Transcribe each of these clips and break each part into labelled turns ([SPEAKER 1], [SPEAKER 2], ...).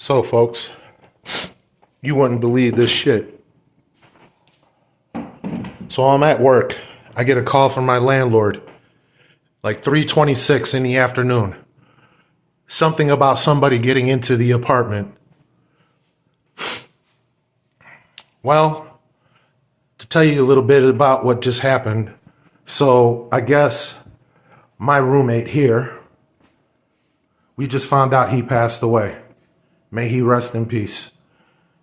[SPEAKER 1] So, folks, you wouldn't believe this shit. So I'm at work. I get a call from my landlord, like 3:26 in the afternoon. Something about somebody getting into the apartment. Well, to tell you a little bit about what just happened. So I guess my roommate here, we just found out he passed away. May he rest in peace.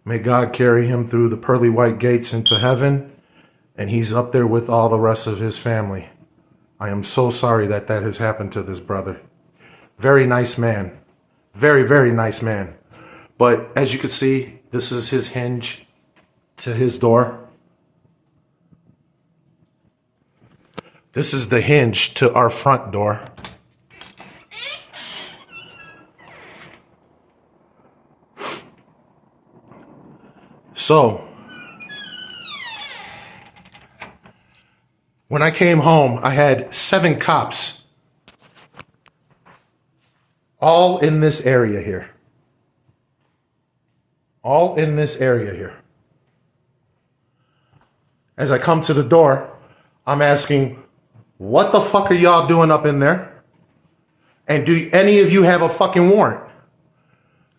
[SPEAKER 1] May God carry him through the pearly white gates into heaven, and he's up there with all the rest of his family. I am so sorry that that has happened to this brother. Very nice man. Very, very nice man. But as you can see, this is his hinge to his door. This is the hinge to our front door. So, when I came home, I had 7 cops all in this area here. All in this area here. As I come to the door, I'm asking, what the fuck are y'all doing up in there? And do any of you have a fucking warrant?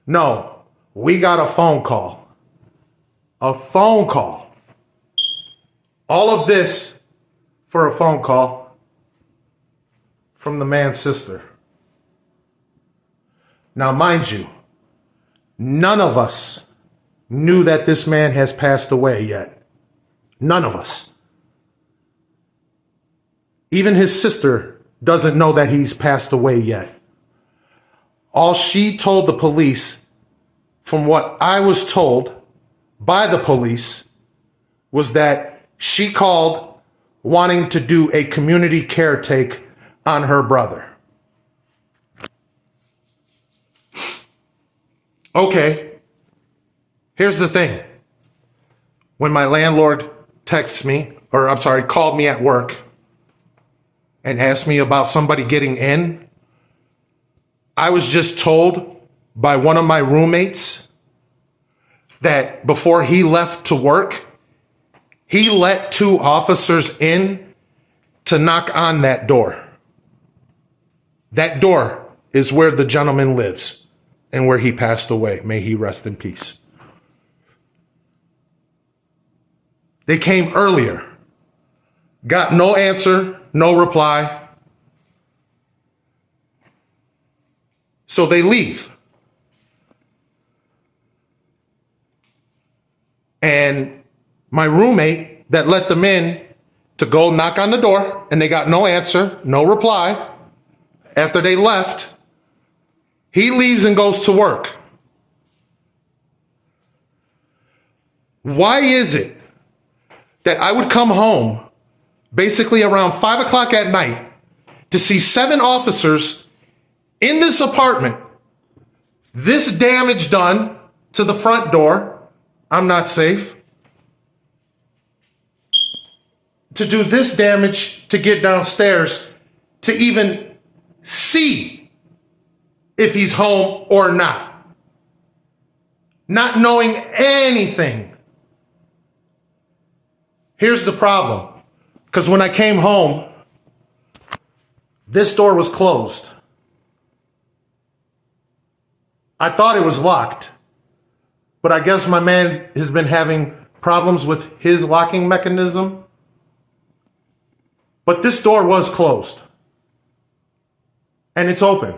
[SPEAKER 1] No, we got a phone call. A phone call. All of this for a phone call from the man's sister. Now, mind you, none of us knew that this man has passed away yet. None of us. Even his sister doesn't know that he's passed away yet. All she told the police, from what I was told by the police, was that she called wanting to do a community caretake on her brother. Okay, here's the thing. When my landlord called me at work and asked me about somebody getting in, I was just told by one of my roommates that before he left to work, he let 2 officers in to knock on that door. That door is where the gentleman lives and where he passed away. May he rest in peace. They came earlier, got no answer, no reply. So they leave. And my roommate that let them in to go knock on the door, and they got no answer, no reply. After they left, he leaves and goes to work. Why is it that I would come home basically around 5 o'clock at night to see 7 officers in this apartment, this damage done to the front door? I'm not safe. To do this damage to get downstairs, to even see if he's home or not. Not knowing anything. Here's the problem. Because when I came home, this door was closed. I thought it was locked. But I guess my man has been having problems with his locking mechanism. But this door was closed. And it's open.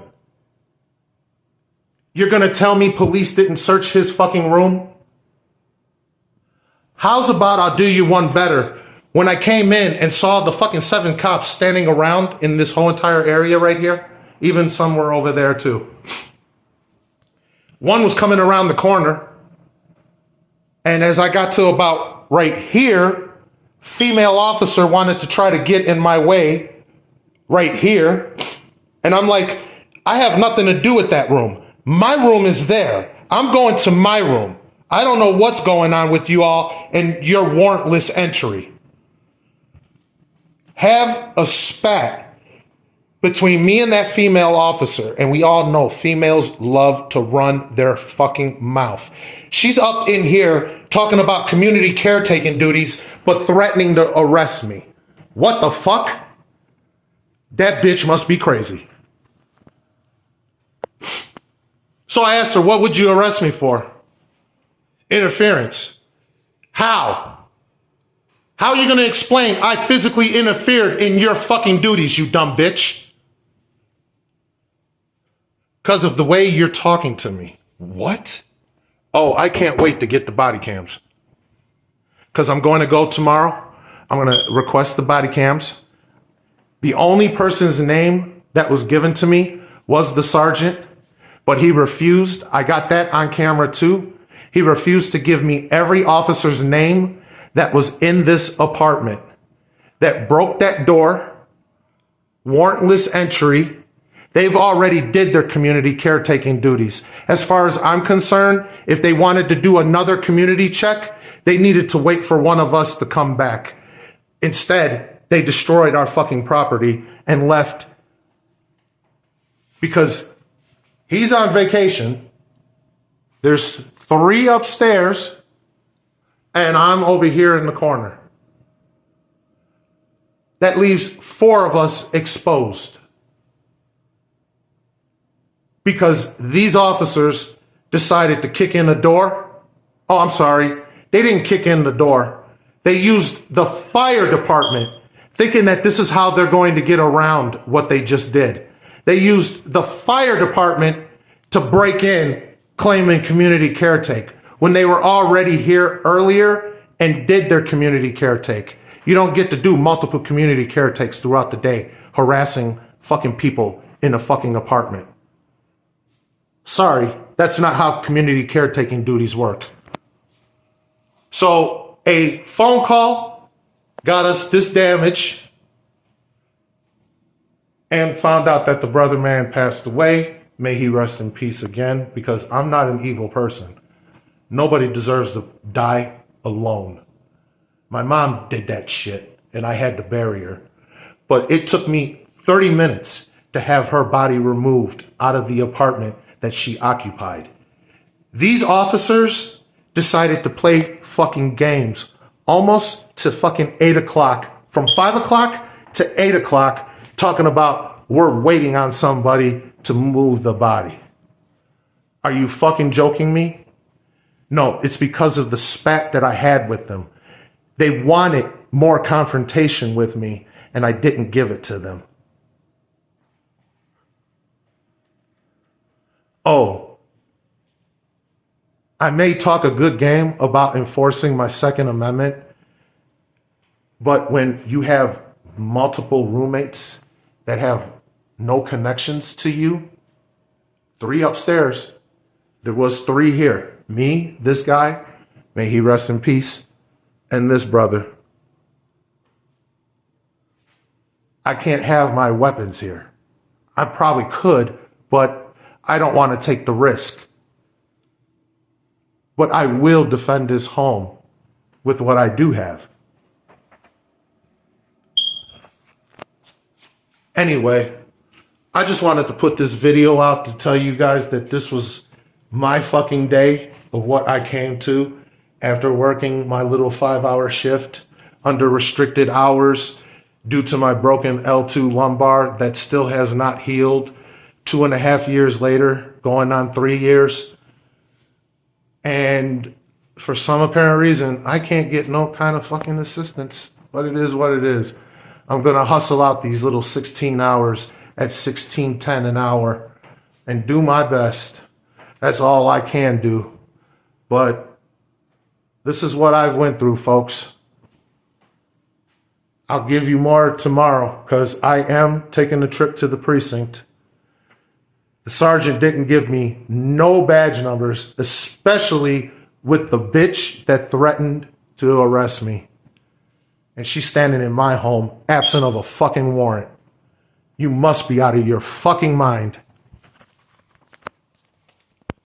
[SPEAKER 1] You're going to tell me police didn't search his fucking room? How's about I'll do you one better? When I came in and saw the fucking 7 cops standing around in this whole entire area right here, even some were over there too. One was coming around the corner. And as I got to about right here, female officer wanted to try to get in my way right here. And I'm like, I have nothing to do with that room. My room is there. I'm going to my room. I don't know what's going on with you all and your warrantless entry. Have a spat between me and that female officer, and we all know females love to run their fucking mouth. She's up in here talking about community caretaking duties, but threatening to arrest me. What the fuck? That bitch must be crazy. So I asked her, what would you arrest me for? Interference. How? How are you going to explain I physically interfered in your fucking duties, you dumb bitch? Because of the way you're talking to me. What? Oh, I can't wait to get the body cams. Because I'm going to go tomorrow. I'm going to request the body cams. The only person's name that was given to me was the sergeant, but he refused. I got that on camera too. He refused to give me every officer's name that was in this apartment that broke that door, warrantless entry. They've already did their community caretaking duties. As far as I'm concerned, if they wanted to do another community check, they needed to wait for one of us to come back. Instead, they destroyed our fucking property and left because he's on vacation. There's 3 upstairs and I'm over here in the corner. That leaves 4 of us exposed. Because these officers decided to kick in the door. Oh, I'm sorry. They didn't kick in the door. They used the fire department, thinking that this is how they're going to get around what they just did. They used the fire department to break in, claiming community caretake, when they were already here earlier and did their community caretake. You don't get to do multiple community caretakes throughout the day, harassing fucking people in a fucking apartment. Sorry, that's not how community caretaking duties work. So a phone call got us this damage and found out that the brother man passed away. May he rest in peace again, because I'm not an evil person. Nobody deserves to die alone. My mom did that shit and I had to bury her. But it took me 30 minutes to have her body removed out of the apartment that she occupied. These officers decided to play fucking games almost to fucking 8 o'clock, from 5 o'clock to 8 o'clock, talking about we're waiting on somebody to move the body. Are you fucking joking me? No, it's because of the spat that I had with them. They wanted more confrontation with me and I didn't give it to them. Oh, I may talk a good game about enforcing my Second Amendment, but when you have multiple roommates that have no connections to you, 3 upstairs, there was 3 here. Me, this guy, may he rest in peace, and this brother. I can't have my weapons here. I probably could, but I don't want to take the risk. But I will defend this home with what I do have. Anyway, I just wanted to put this video out to tell you guys that this was my fucking day of what I came to after working my little 5-hour shift under restricted hours due to my broken L2 lumbar that still has not healed. 2.5 years later, going on 3 years. And for some apparent reason, I can't get no kind of fucking assistance. But it is what it is. I'm going to hustle out these little 16 hours at $16.10 an hour and do my best. That's all I can do. But this is what I've went through, folks. I'll give you more tomorrow because I am taking a trip to the precinct. The sergeant didn't give me no badge numbers, especially with the bitch that threatened to arrest me. And she's standing in my home, absent of a fucking warrant. You must be out of your fucking mind.